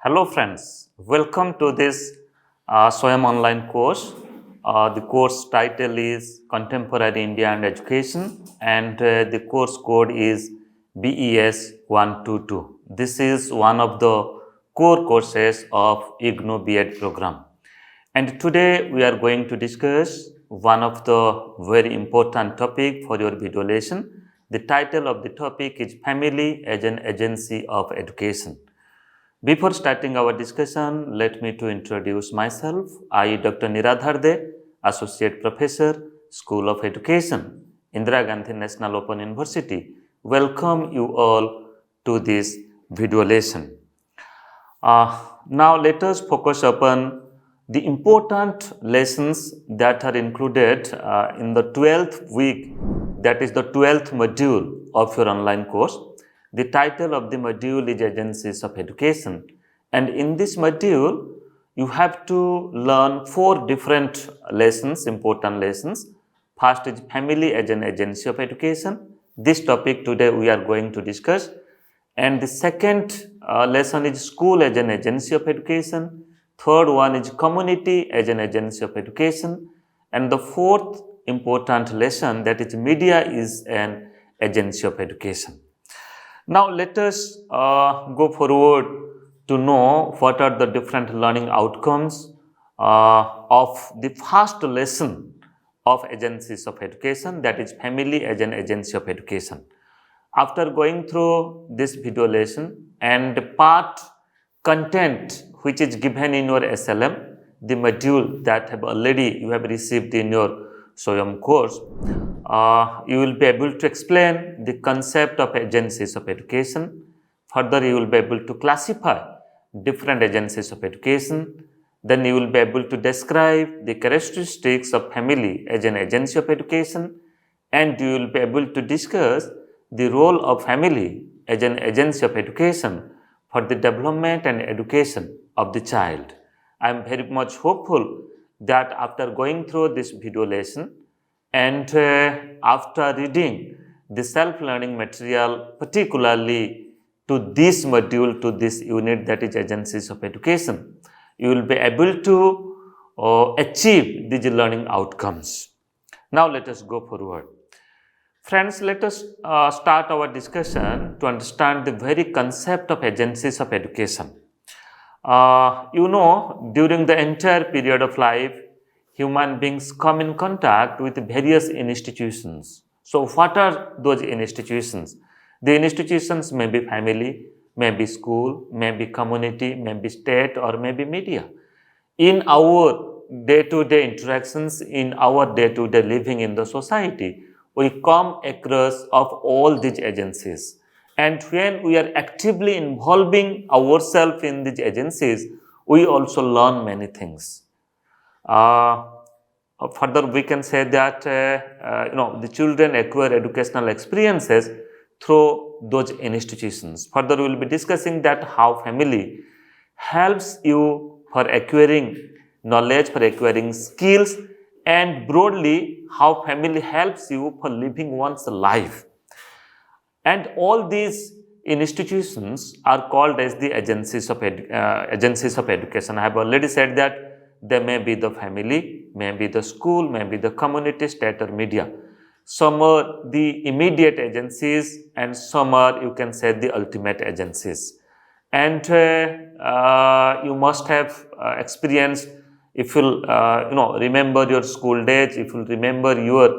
Hello friends, welcome to this Swayam online course. The course title is Contemporary India and Education and the course code is BES 122. This is one of the core courses of IGNOU B.Ed program. And today we are going to discuss one of the very important topic for your video lesson. The title of the topic is Family as an Agency of Education. Before starting our discussion, let me to introduce myself. I, Dr. Niradhar De, Associate Professor, School of Education, Indira Gandhi National Open University. Welcome you all to this video lesson. Now let us focus upon the important lessons that are included in the 12th week, that is the 12th module of your online course. The title of the module is Agencies of Education, and in this module you have to learn 4 different lessons, important lessons. First is Family as an Agency of Education. This topic today we are going to discuss. And the second lesson is School as an Agency of Education. Third one is Community as an Agency of Education. And the fourth important lesson, that is Media is an Agency of Education. Now let us go forward to know what are the different learning outcomes of the first lesson of Agencies of Education, that is Family as an Agency of Education. After going through this video lesson and part content which is given in your SLM, the module that you have received in your Swayam course, you will be able to explain the concept of agencies of education. Further, you will be able to classify different agencies of education. Then you will be able to describe the characteristics of family as an agency of education, and you will be able to discuss the role of family as an agency of education for the development and education of the child. I am very much hopeful that after going through this video lesson and after reading the self-learning material, particularly to this module, to this unit, that is Agencies of Education, you will be able to achieve these learning outcomes. Now let us go forward. Friends, let us start our discussion to understand the very concept of agencies of education. During the entire period of life, human beings come in contact with various institutions. So, what are those institutions? The institutions may be family, may be school, may be community, may be state, or may be media. In our day-to-day interactions, in our day-to-day living in the society, we come across of all these agencies. And when we are actively involving ourselves in these agencies, we also learn many things. Further, we can say that the children acquire educational experiences through those institutions. Further, we will be discussing that how family helps you for acquiring knowledge, for acquiring skills, and broadly how family helps you for living one's life. And all these institutions are called as the agencies of education. I have already said that they may be the family, may be the school, may be the community, state, or media. Some are the immediate agencies, and some are, you can say, the ultimate agencies. And you must have experienced, if you remember your school days, if you remember your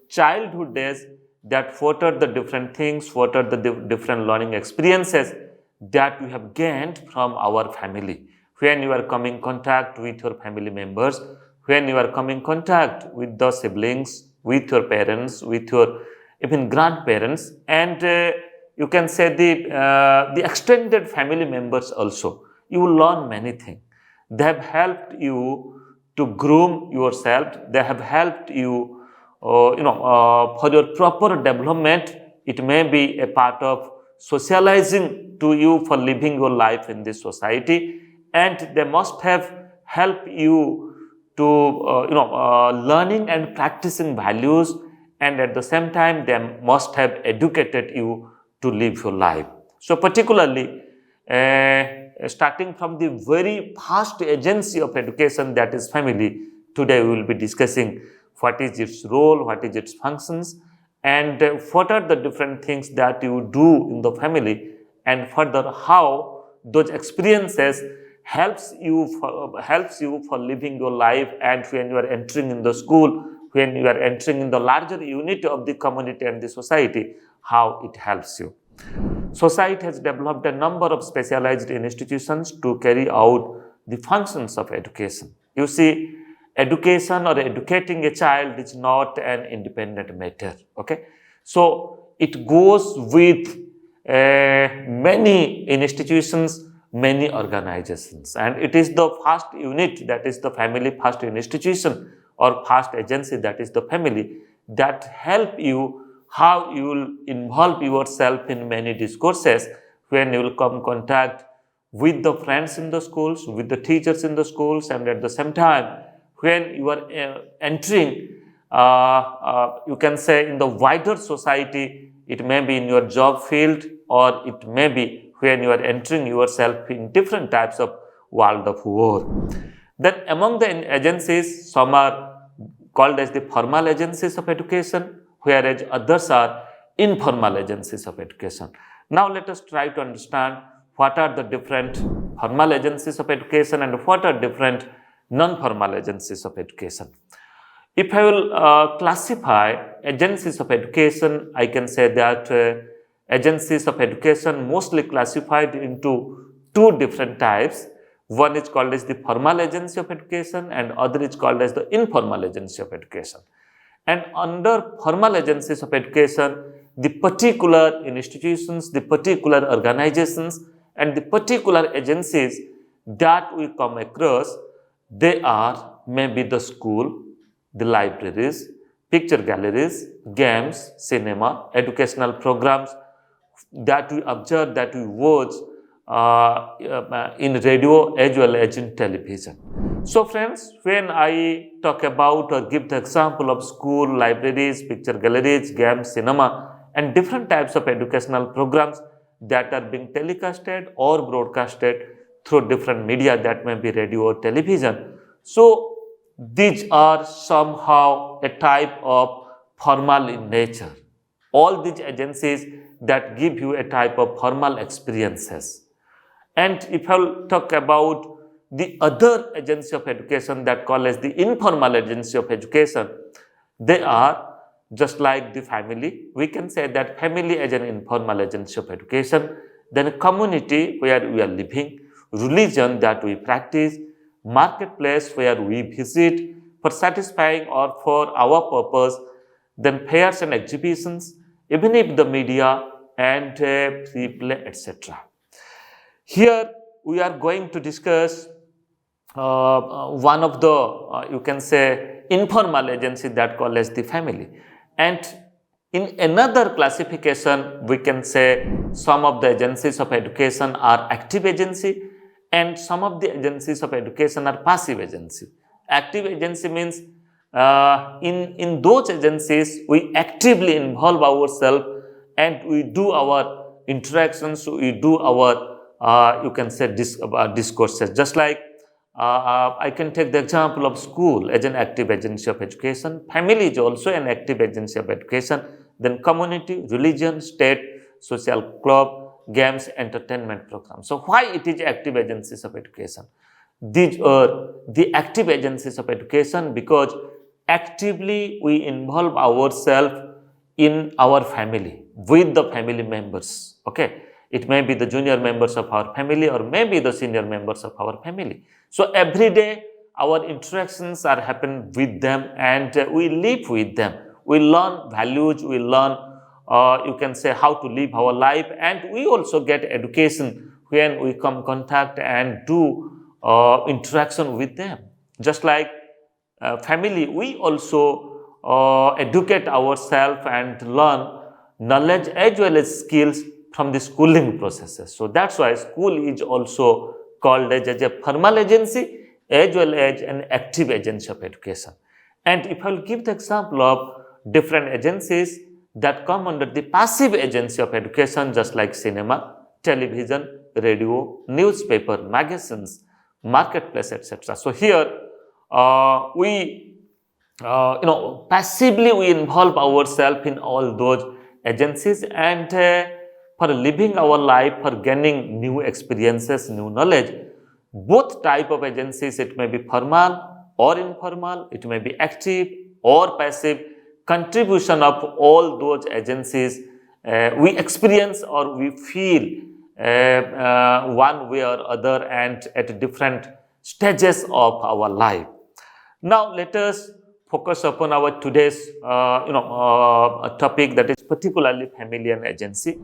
childhood days, that what are the different things, what are the different learning experiences that we have gained from our family. When you are coming in contact with your family members, when you are coming in contact with the siblings, with your parents, with your even grandparents, and you can say the extended family members also, you will learn many things. They have helped you to groom yourself. They have helped you, for your proper development. It may be a part of socializing to you for living your life in this society, and they must have helped you to, learning and practicing values, and at the same time, they must have educated you to live your life. So, particularly, starting from the very first agency of education, that is family. Today we will be discussing what is its role, what is its functions, and what are the different things that you do in the family, and further how those experiences helps you for living your life, and when you are entering in the school, when you are entering in the larger unit of the community and the society, how it helps you. Society has developed a number of specialized institutions to carry out the functions of education. You see, education or educating a child is not an independent matter. Okay, so it goes with many institutions, many organizations, and it is the first unit, that is the family, first institution or first agency, that is the family, that help you how you will involve yourself in many discourses when you will come contact with the friends in the schools, with the teachers in the schools, and at the same time when you are entering, you can say, in the wider society. It may be in your job field, or it may be when you are entering yourself in different types of world of war. Then among the agencies, some are called as the formal agencies of education, whereas others are informal agencies of education. Now let us try to understand what are the different formal agencies of education and what are different non-formal agencies of education. If I will classify agencies of education, I can say that agencies of education mostly classified into two different types. One is called as the formal agency of education and other is called as the informal agency of education. And under formal agencies of education, the particular institutions, the particular organizations, and the particular agencies that we come across, they are maybe the school, the libraries, picture galleries, games, cinema, educational programs that we observe, that we watch in radio as well as in television. So friends, when I talk about or give the example of school, libraries, picture galleries, games, cinema, and different types of educational programs that are being telecasted or broadcasted through different media, that may be radio or television. So these are somehow a type of formal in nature. All these agencies that give you a type of formal experiences. And if I will talk about the other agency of education that called as the informal agency of education, they are just like the family. We can say that family is an informal agency of education, then a community where we are living, religion that we practice, marketplace where we visit for satisfying or for our purpose, then fairs and exhibitions, even if the media and free play, etc. Here we are going to discuss one of the, you can say, informal agency that called as the family. And in another classification, we can say some of the agencies of education are active agency and some of the agencies of education are passive agency. Active agency means in those agencies, we actively involve ourselves and we do our interactions, we do our, you can say, discourses. Just like I can take the example of school as an active agency of education. Family is also an active agency of education. Then community, religion, state, social club, games, entertainment programs. So why it is active agencies of education? These are the active agencies of education because actively we involve ourselves in our family, with the family members. Okay, it may be the junior members of our family or maybe the senior members of our family. So every day our interactions are happen with them and we live with them. We learn values, we learn, you can say, how to live our life, and we also get education when we come contact and do interaction with them. Just like family, we also educate ourselves and learn knowledge as well as skills from the schooling processes. So that's why school is also called as a formal agency as well as an active agency of education. And if I will give the example of different agencies that come under the passive agency of education, just like cinema, television, radio, newspaper, magazines, marketplace, etc. So here we passively we involve ourselves in all those agencies, and for living our life, for gaining new experiences, new knowledge. Both type of agencies, it may be formal or informal, it may be active or passive. Contribution of all those agencies we experience or we feel one way or other and at different stages of our life. Now let us focus upon our today's topic, that is particularly family and agency.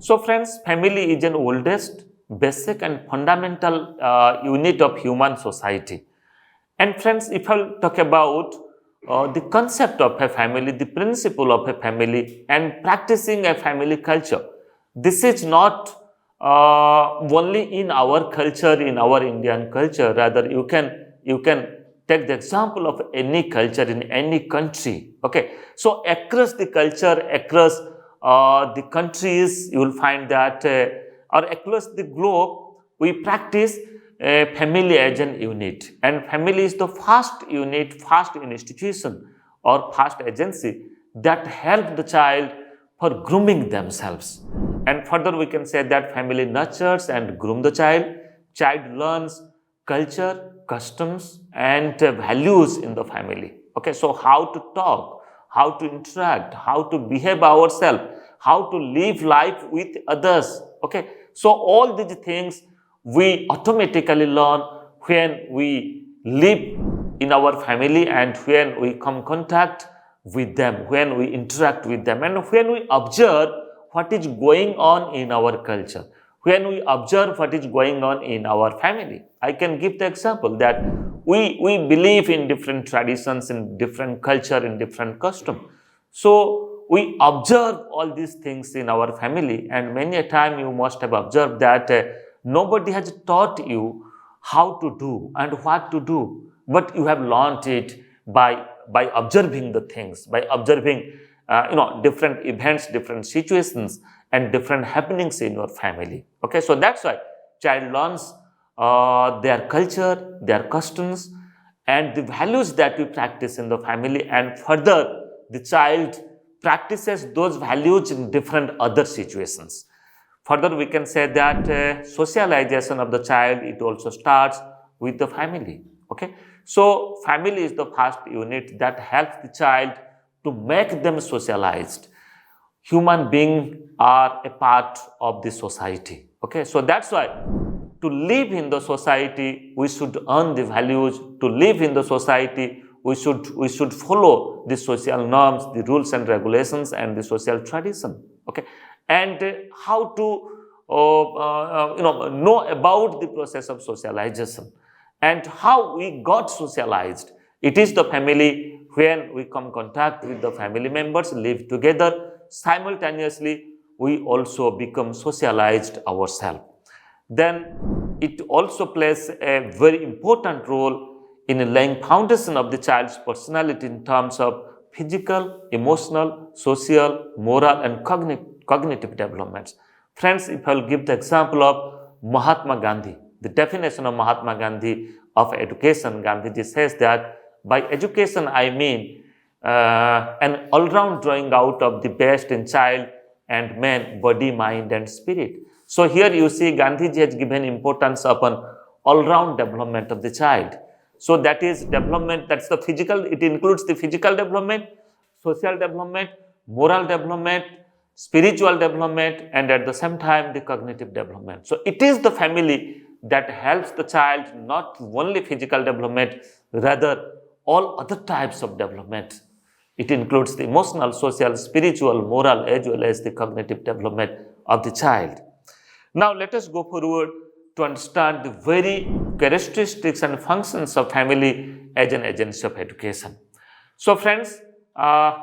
So friends, family is an oldest, basic and fundamental unit of human society. And friends, if I talk about the concept of a family, the principle of a family and practicing a family culture, this is not only in our culture, in our Indian culture. Rather, you can take the example of any culture in any country. Okay, so across the culture, across the countries, you will find that, or across the globe, we practice family as an unit, and family is the first unit, first institution or first agency that help the child for grooming themselves. And further we can say that family nurtures and groom the child. Child learns culture, customs and values in the family. Okay, so how to talk, how to interact, how to behave ourselves, how to live life with others. Okay, so all these things we automatically learn when we live in our family and when we come contact with them, when we interact with them, and when we observe what is going on in our culture, when we observe what is going on in our family. I can give the example that we believe in different traditions, in different culture, in different custom. So we observe all these things in our family, and many a time you must have observed that nobody has taught you how to do and what to do, but you have learned it by observing the things, by observing different events, different situations and different happenings in your family. Okay, so that's why child learns their culture, their customs and the values that we practice in the family, and further the child practices those values in different other situations. Further, we can say that socialization of the child, it also starts with the family. Okay, so family is the first unit that helps the child to make them socialized. Human beings are a part of the society. Okay, so that's why to live in the society, we should earn the values. To live in the society, we should follow the social norms, the rules and regulations and the social tradition. Okay, and how to know about the process of socialization and how we got socialized. It is the family. When we come contact with the family members, live together, simultaneously we also become socialized ourselves. Then it also plays a very important role in laying foundation of the child's personality in terms of physical, emotional, social, moral and cognitive developments. Friends, if I will give the example of Mahatma Gandhi, the definition of Mahatma Gandhi of education, Gandhiji says that by education I mean an all-round drawing out of the best in child and man, body, mind and spirit. So here you see Gandhiji has given importance upon all-round development of the child. So that is development, that's the physical, it includes the physical development, social development, moral development, spiritual development and at the same time the cognitive development. So it is the family that helps the child not only physical development, rather all other types of development. It includes the emotional, social, spiritual, moral as well as the cognitive development of the child. Now let us go forward to understand the very characteristics and functions of family as an agency of education. So friends,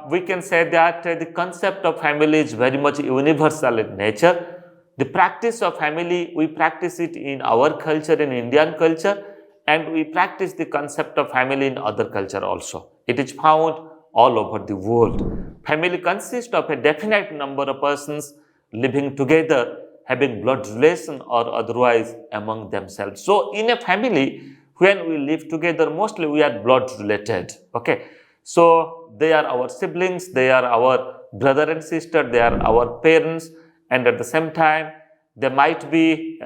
we can say that the concept of family is very much universal in nature. The practice of family, we practice it in our culture, in Indian culture, and we practice the concept of family in other culture also. It is found all over the world. Family consists of a definite number of persons living together having blood relation or otherwise among themselves. So in a family, when we live together, mostly we are blood related. Okay, so they are our siblings, they are our brother and sister, they are our parents, and at the same time they might be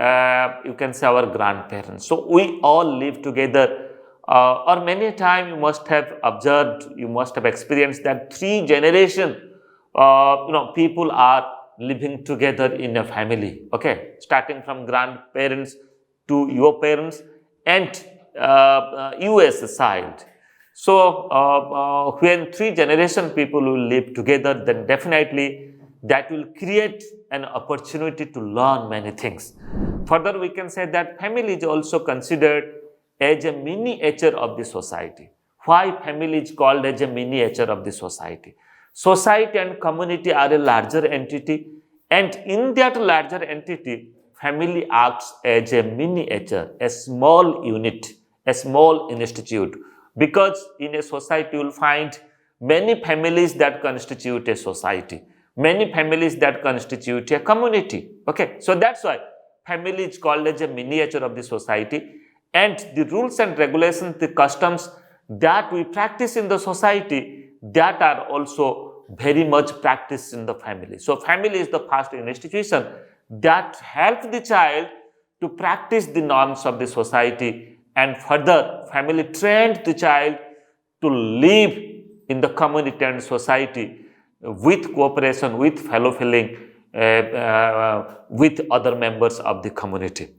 you can say our grandparents. So we all live together, or many a time you must have observed, you must have experienced that three generation people are living together in a family. Okay, starting from grandparents to your parents and you as a child. So when three generation people will live together, then definitely that will create an opportunity to learn many things. Further, we can say that family is also considered as a miniature of the society. Why family is called as a miniature of the society? Society and community are a larger entity, and in that larger entity, family acts as a miniature, a small unit, a small institute. Because in a society, you will find many families that constitute a society, many families that constitute a community. Okay, so that's why family is called as a miniature of the society, and the rules and regulations, the customs that we practice in the society, that are also very much practiced in the family. So family is the first institution that helps the child to practice the norms of the society, and further family trained the child to live in the community and society with cooperation, with fellow feeling, with other members of the community.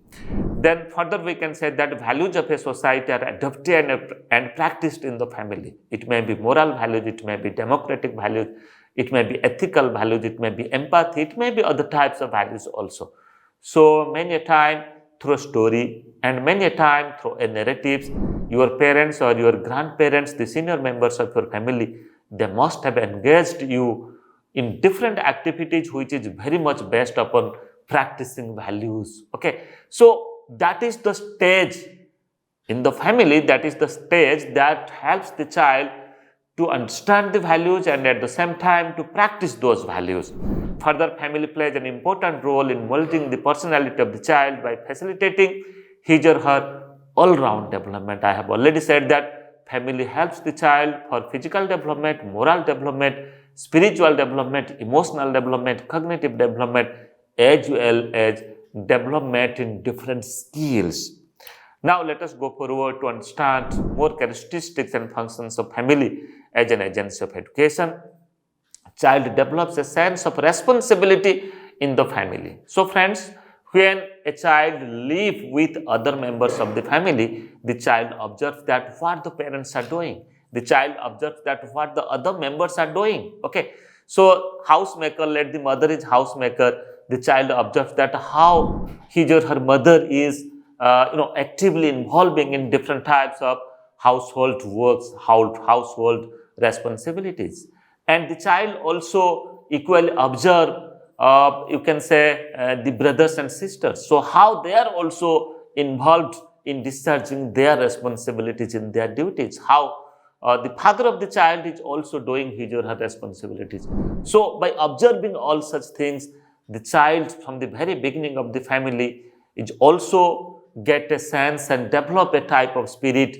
Then further we can say that values of a society are adopted and practiced in the family. It may be moral values, it may be democratic values, it may be ethical values, it may be empathy, it may be other types of values also. So many a time through a story and many a time through a narratives, your parents or your grandparents, the senior members of your family, they must have engaged you in different activities which is very much based upon practicing values. Okay, so that is the stage in the family, that is the stage that helps the child to understand the values and at the same time to practice those values. Further, family plays an important role in molding the personality of the child by facilitating his or her all-round development. I have already said that family helps the child for physical development, moral development, spiritual development, emotional development, cognitive development, as well as development in different skills. Now let us go forward to understand more characteristics and functions of family as an agency of education. Child develops a sense of responsibility in the family. So friends, when a child lives with other members of the family, the child observes that what the parents are doing. The child observes that what the other members are doing. Okay. So housemaker, let the mother is housemaker. The child observes that how his or her mother is actively involving in different types of household works, household responsibilities. And the child also equally observe, you can say, the brothers and sisters. So how they are also involved in discharging their responsibilities in their duties. How the father of the child is also doing his or her responsibilities. So by observing all such things, the child from the very beginning of the family is also get a sense and develop a type of spirit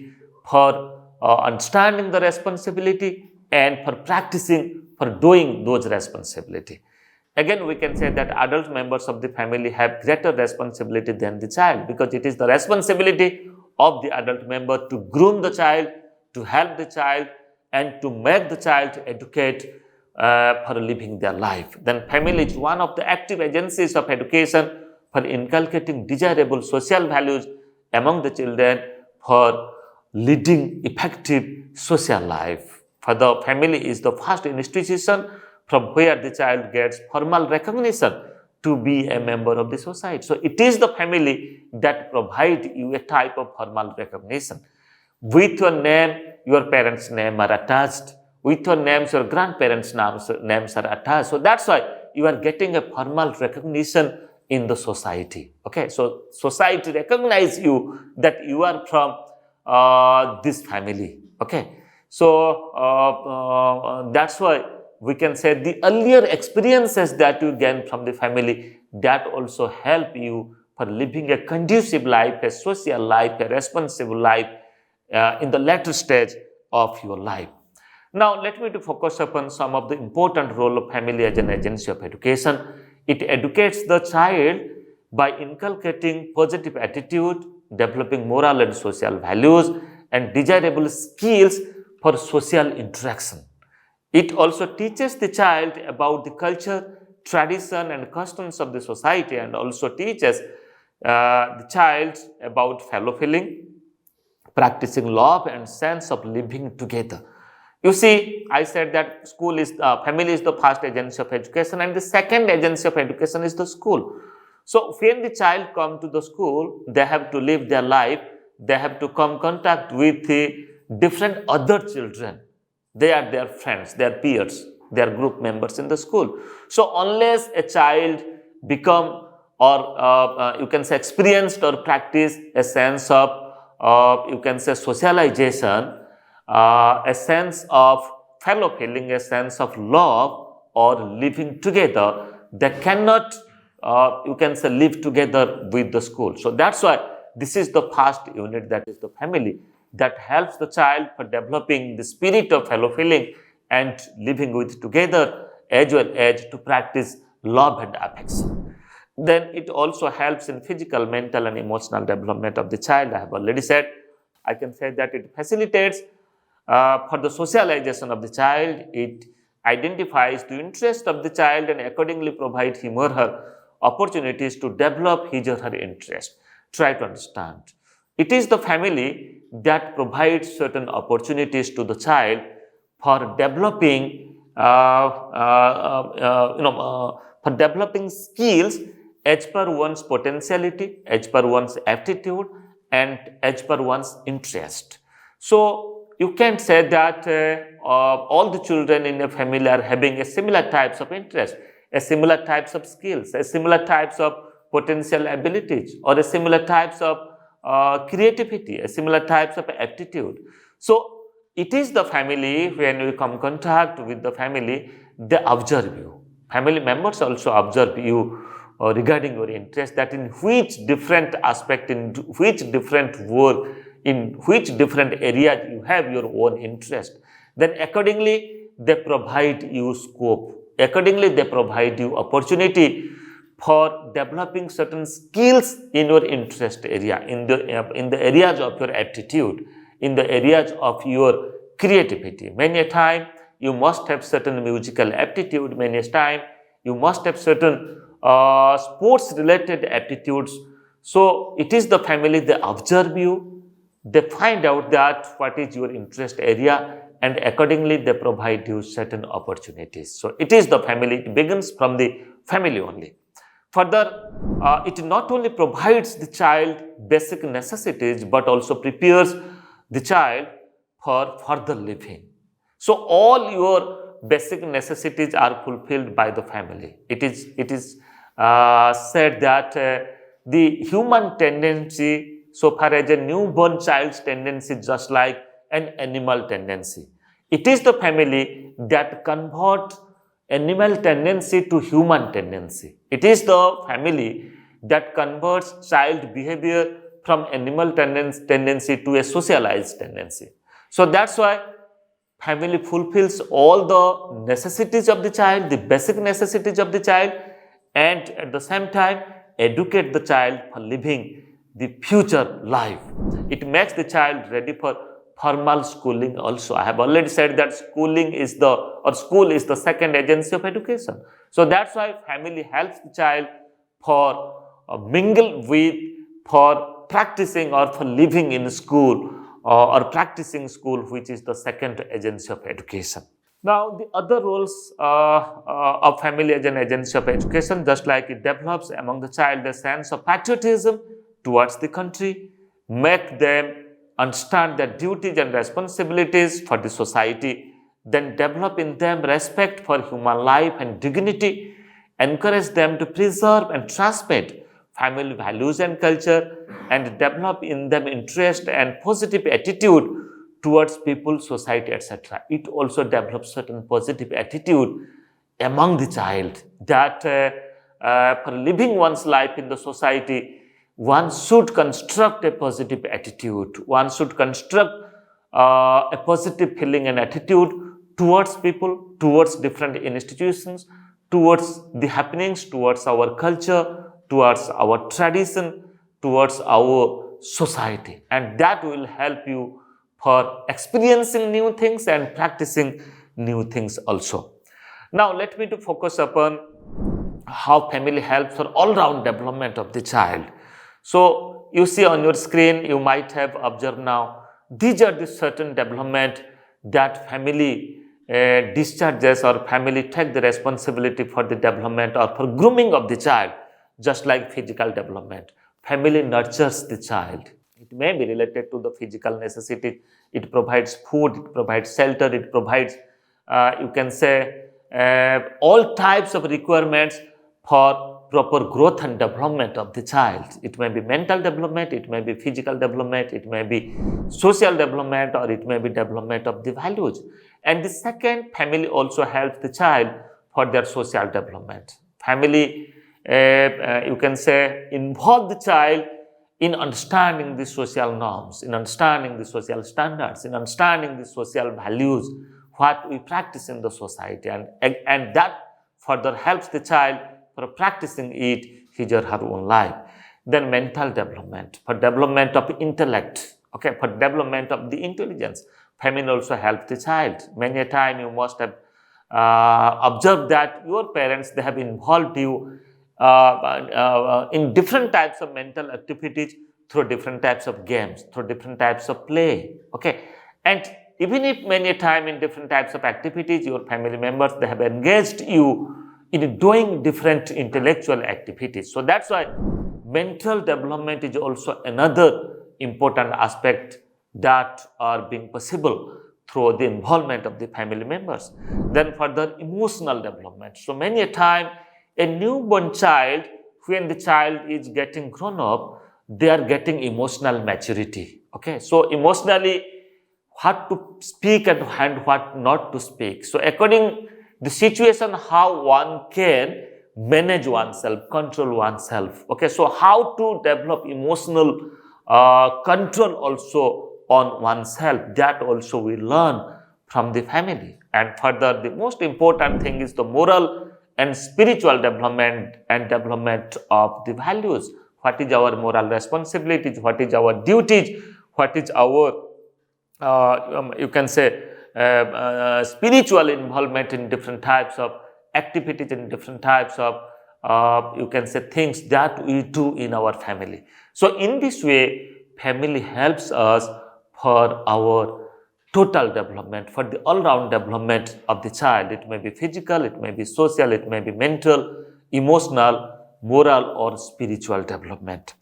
for understanding the responsibility and for practicing, for doing those responsibility. Again, we can say that adult members of the family have greater responsibility than the child, because it is the responsibility of the adult member to groom the child, to help the child, and to make the child educate for living their life. Then family is one of the active agencies of education for inculcating desirable social values among the children for leading effective social life. For the family is the first institution from where the child gets formal recognition to be a member of the society. So it is the family that provides you a type of formal recognition. With your name, your parents' name are attached. With your names, your grandparents' names are attached. So that's why you are getting a formal recognition in the society. Okay, so society recognize you that you are from this family. Okay, so that's why we can say the earlier experiences that you gain from the family, that also help you for living a conducive life, a social life, a responsible life in the latter stage of your life. Now, let me to focus upon some of the important role of family as an agency of education. It educates the child by inculcating positive attitude, developing moral and social values, and desirable skills for social interaction. It also teaches the child about the culture, tradition, and customs of the society, and also teaches the child about fellow feeling, practicing love, and sense of living together. You see, I said that family is the first agency of education, and the second agency of education is the school. So when the child come to the school, they have to live their life. They have to come contact with different other children. They are their friends, their peers, their group members in the school. So unless a child become or you can say experienced or practice a sense of you can say socialization, a sense of fellow feeling, a sense of love or living together, they cannot you can say live together with the school. So that's why this is the first unit, that is the family, that helps the child for developing the spirit of fellow feeling and living with together, as well as to practice love and affection. Then it also helps in physical, mental, and emotional development of the child. I have already said. I can say that it facilitates for the socialization of the child. It identifies the interest of the child and accordingly provides him or her opportunities to develop his or her interest. Try to understand. It is the family that provides certain opportunities to the child for developing, for developing skills as per one's potentiality, as per one's aptitude, and as per one's interest. So you can't say that all the children in a family are having a similar types of interest, a similar types of skills, a similar types of potential abilities, or a similar types of creativity, a similar types of aptitude. So it is the family, when you come contact with the family, they observe you. Family members also observe you regarding your interest, that in which different aspect, in which different work, in which different areas you have your own interest. Then accordingly they provide you scope, accordingly they provide you opportunity for developing certain skills in your interest area, in the areas of your aptitude, in the areas of your creativity. Many a time you must have certain musical aptitude, many a time you must have certain sports related aptitudes. So it is the family, they observe you, they find out that what is your interest area, and accordingly they provide you certain opportunities. So it is the family, it begins from the family only. Further, it not only provides the child basic necessities, but also prepares the child for further living. So all your basic necessities are fulfilled by the family. It is said that the human tendency, so far as a newborn child's tendency, just like an animal tendency. It is the family that converts animal tendency to human tendency. It is the family that converts child behavior from animal tendency to a socialized tendency. So that's why family fulfills all the necessities of the child, the basic necessities of the child, and at the same time educate the child for living the future life. It makes the child ready for formal schooling also. I have already said that school is the second agency of education. So that's why family helps the child for mingle with, for practicing or for living in school or practicing school, which is the second agency of education. Now, the other roles of family as an agency of education, just like it develops among the child a sense of patriotism towards the country, make them understand their duties and responsibilities for the society, then develop in them respect for human life and dignity, encourage them to preserve and transmit family values and culture, and develop in them interest and positive attitude towards people, society, etc. It also develops certain positive attitude among the child that for living one's life in the society, one should construct a positive attitude. One should construct a positive feeling and attitude towards people, towards different institutions, towards the happenings, towards our culture, towards our tradition, towards our society. And that will help you for experiencing new things and practicing new things also. Now, let me to focus upon how family helps for all-round development of the child. So, you see on your screen, you might have observed now, these are the certain development that family discharges or family take the responsibility for the development or for grooming of the child, just like physical development. Family nurtures the child. It may be related to the physical necessity. It provides food, it provides shelter, it provides, you can say, all types of requirements for proper growth and development of the child. It may be mental development, it may be physical development, it may be social development, or it may be development of the values. And the second, family also helps the child for their social development. Family, you can say, involve the child in understanding the social norms, in understanding the social standards, in understanding the social values, what we practice in the society, and that further helps the child for practicing it his or her own life. Then mental development, for development of intellect, okay, for development of the intelligence. Family also helps the child. Many a time you must have observed that your parents, they have involved you in different types of mental activities through different types of games, through different types of play, okay. And even if many a time in different types of activities, your family members, they have engaged you in doing different intellectual activities. So that's why mental development is also another important aspect that are being possible through the involvement of the family members. Then further, emotional development. So many a time, a newborn child, when the child is getting grown up, they are getting emotional maturity. Okay, so emotionally, what to speak and what not to speak. So according the situation, how one can manage oneself, control oneself. Okay, so how to develop emotional control also on oneself, that also we learn from the family. And further, the most important thing is the moral and spiritual development and development of the values. What is our moral responsibilities? What is our duties? What is our, you can say, spiritual involvement in different types of activities, in different types of, you can say, things that we do in our family. So in this way, family helps us for our total development, for the all-round development of the child. It may be physical, it may be social, it may be mental, emotional, moral, or spiritual development.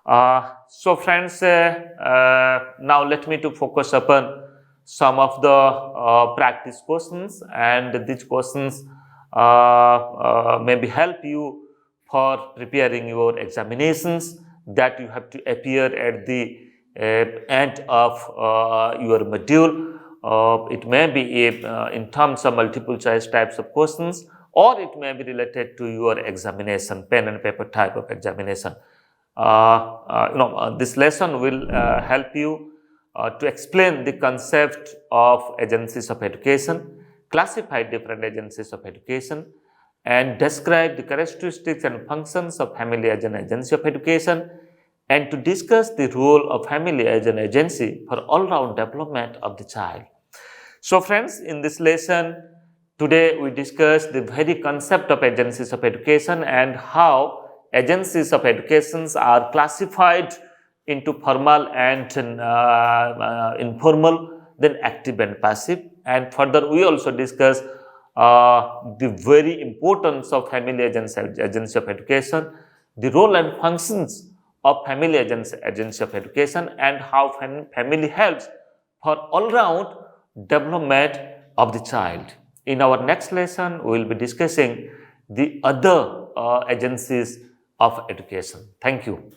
So friends, now let me to focus upon some of the practice questions, and these questions maybe help you for preparing your examinations that you have to appear at the end of your module. It may be in terms of multiple choice types of questions, or it may be related to your examination, pen and paper type of examination. This lesson will help you to explain the concept of agencies of education, classify different agencies of education, and describe the characteristics and functions of family as an agency of education, and to discuss the role of family as an agency for all-round development of the child. So friends, in this lesson, today we discuss the very concept of agencies of education and how agencies of education are classified into formal and informal, then active and passive. And further, we also discuss the very importance of family agency of education, the role and functions of family agency of education, and how family helps for all-round development of the child. In our next lesson, we will be discussing the other agencies of education. Thank you.